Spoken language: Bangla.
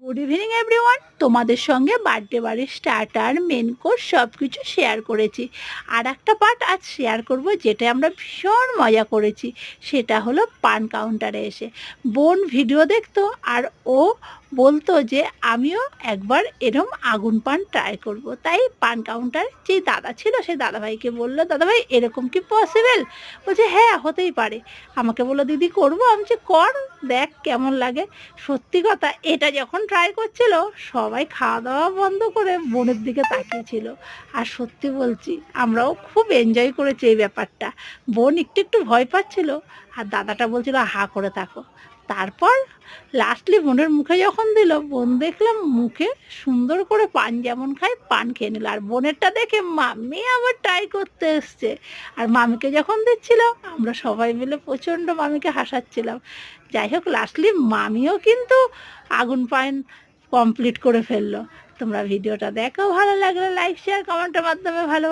Good evening everyone. তোমাদের সঙ্গে বার্থডে বাড়ির স্টার্টার মেন কোর্স সব কিছু শেয়ার করেছি। আর একটা পার্ট আজ শেয়ার করব যেটা আমরা ভীষণ মজা করেছি। সেটা হলো পান কাউন্টারে এসে বোন ভিডিও দেখতো আর ও বলতো যে আমিও একবার এরম আগুন পান ট্রাই করব। তাই পান কাউন্টার যেই দাদা ছিল সেই দাদাভাইকে বললো, দাদাভাই এরকম কি পসিবল? বলছে হ্যাঁ হতেই পারে। আমাকে বললো দিদি করবো। আমি যে কর, দেখ কেমন লাগে। সত্যি কথা, এটা যখন ট্রাই করছিল সবাই খাওয়া দাওয়া বন্ধ করে বোনের দিকে তাকিয়েছিল। আর সত্যি বলছি আমরাও খুব এনজয় করেছি এই ব্যাপারটা। বোন একটু একটু ভয় পাচ্ছিল আর দাদাটা বলছিল হা করে থাকো। তারপর লাস্টলি বোনের মুখে যখন দিল, বোন দেখলাম মুখে সুন্দর করে পান যেমন খায় পান খেয়ে নিল। আর বোনেরটা দেখে মাম্মি আবার ট্রাই করতে এসছে। আর মামিকে যখন দিচ্ছিল আমরা সবাই মিলে প্রচণ্ড মামিকে হাসাচ্ছিলাম। যাই হোক, লাস্টলি মামিও কিন্তু আগুন পান কমপ্লিট করে ফেললো। তোমরা ভিডিওটা দেখো, ভালো লাগলে লাইক শেয়ার কমেন্টের মাধ্যমে ভালো